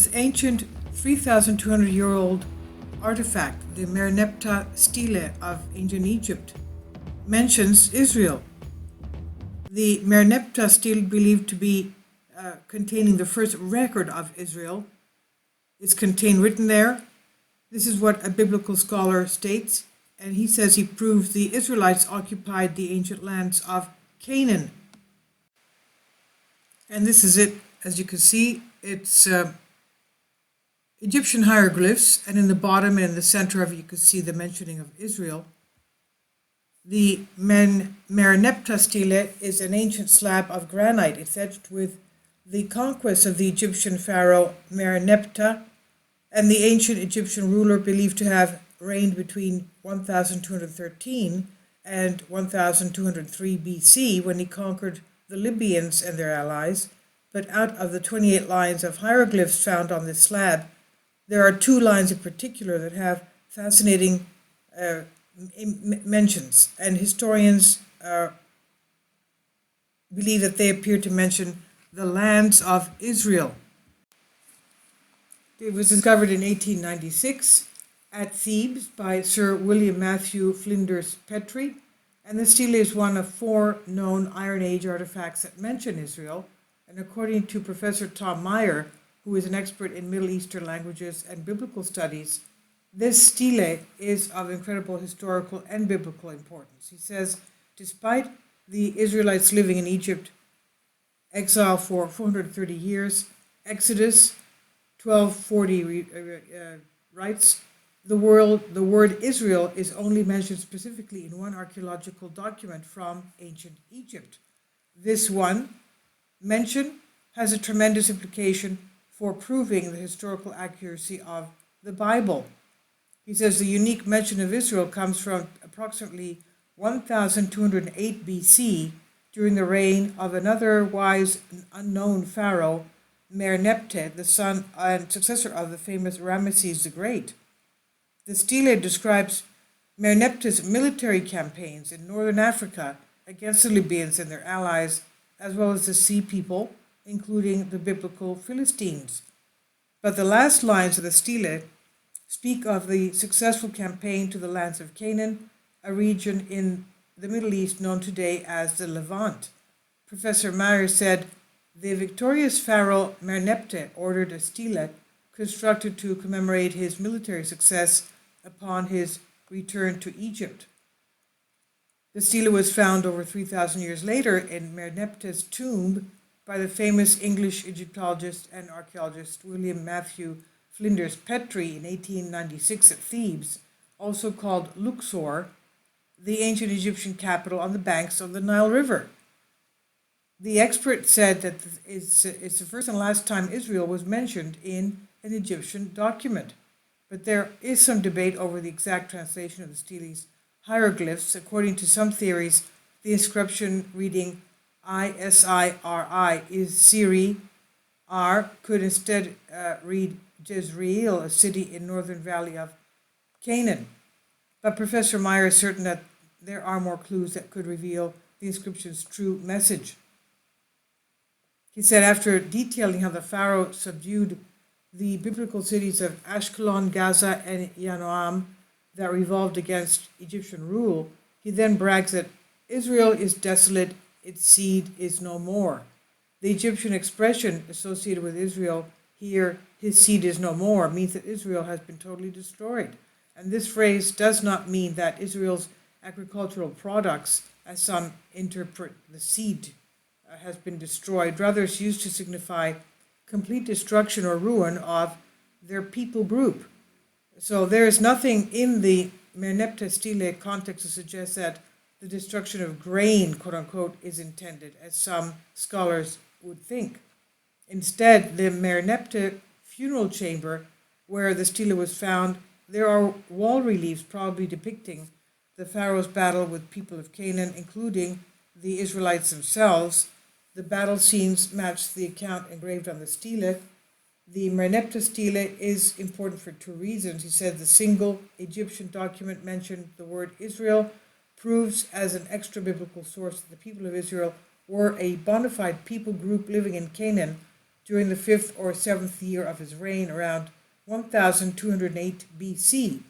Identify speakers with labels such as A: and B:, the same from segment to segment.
A: This ancient 3,200-year-old artifact, the Merneptah Stele of ancient Egypt, mentions Israel. The Merneptah Stele, believed to be containing the first record of Israel, is written there. This is what a biblical scholar states, and he says he proves the Israelites occupied the ancient lands of Canaan. And this is it. As you can see, it's Egyptian hieroglyphs, and in the bottom and in the center of it you can see the mentioning of Israel. The Merneptah Stele is an ancient slab of granite. It's etched with the conquest of the Egyptian pharaoh Merneptah and the ancient Egyptian ruler believed to have reigned between 1213 and 1203 BC when he conquered the Libyans and their allies. But out of the 28 lines of hieroglyphs found on this slab, there are 2 lines in particular that have fascinating mentions, and historians believe that they appear to mention the lands of Israel. It was discovered in 1896 at Thebes by Sir William Matthew Flinders Petrie, and the stele is one of 4 known Iron Age artifacts that mention Israel. And according to Professor Tom Meyer, who is an expert in Middle Eastern languages and biblical studies, this stele is of incredible historical and biblical importance. He says, despite the Israelites living in Egypt, exile for 430 years, Exodus 1240 writes, the word Israel is only mentioned specifically in one archaeological document from ancient Egypt. This one mention has a tremendous implication for proving the historical accuracy of the Bible. He says the unique mention of Israel comes from approximately 1208 BC during the reign of an otherwise unknown pharaoh, Merneptah, the son and successor of the famous Ramesses the Great. The stele describes Merneptah's military campaigns in northern Africa against the Libyans and their allies, as well as the sea people, including the biblical Philistines. But the last lines of the stele speak of the successful campaign to the lands of Canaan, a region in the Middle East known today as the Levant. Professor Meyer said, the victorious pharaoh Merneptah ordered a stele constructed to commemorate his military success upon his return to Egypt. The stele was found over 3,000 years later in Merneptah's tomb by the famous English Egyptologist and archaeologist William Matthew Flinders Petrie in 1896 at Thebes, also called Luxor, the ancient Egyptian capital on the banks of the Nile River. The expert said that it's the first and last time Israel was mentioned in an Egyptian document, but there is some debate over the exact translation of the stele's hieroglyphs. According to some theories, the inscription reading ISIRI is Siri. R could instead read Jezreel, a city in northern valley of Canaan. But Professor Meyer is certain that there are more clues that could reveal the inscription's true message. He said, after detailing how the pharaoh subdued the biblical cities of Ashkelon, Gaza, and Yanoam that revolved against Egyptian rule, he then brags that Israel is desolate, its seed is no more. The Egyptian expression associated with Israel here, his seed is no more, means that Israel has been totally destroyed. And this phrase does not mean that Israel's agricultural products, as some interpret the seed, has been destroyed. Rather, it's used to signify complete destruction or ruin of their people group. So there is nothing in the Merneptah Stele context to suggest that the destruction of grain, quote unquote, is intended, as some scholars would think. Instead, the Merneptah funeral chamber, where the stele was found, there are wall reliefs probably depicting the pharaoh's battle with people of Canaan, including the Israelites themselves. The battle scenes match the account engraved on the stele. The Merneptah Stele is important for 2 reasons. He said the single Egyptian document mentioned the word Israel proves as an extra biblical source that the people of Israel were a bona fide people group living in Canaan, during the 5th or 7th year of his reign, around 1208 BC.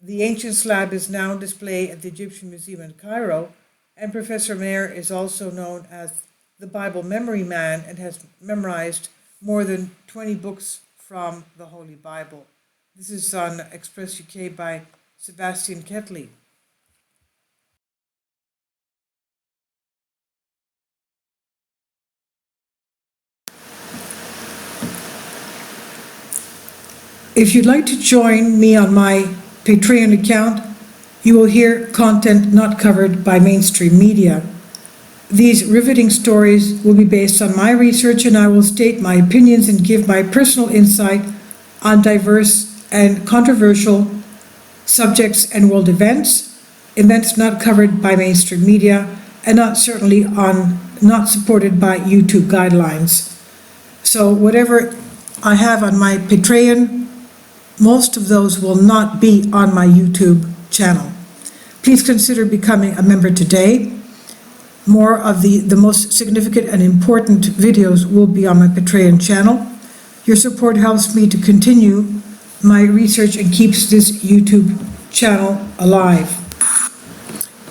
A: The ancient slab is now on display at the Egyptian Museum in Cairo, and Professor Mayer is also known as the Bible memory man and has memorized more than 20 books from the Holy Bible. This is on Express UK by Sebastian Ketley. If you'd like to join me on my Patreon account, you will hear content not covered by mainstream media. These riveting stories will be based on my research, and I will state my opinions and give my personal insight on diverse and controversial subjects and world events not covered by mainstream media, and not supported by YouTube guidelines. So whatever I have on my Patreon, most of those will not be on my YouTube channel. Please consider becoming a member today. More of the most significant and important videos will be on my Patreon channel. Your support helps me to continue my research and keeps this YouTube channel alive.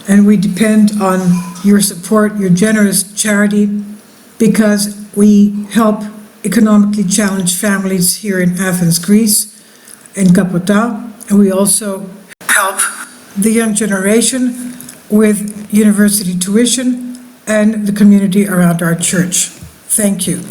A: And we depend on your support, your generous charity, because we help economically challenged families here in Athens, Greece, in Kapota, and we also help the young generation with university tuition and the community around our church. Thank you.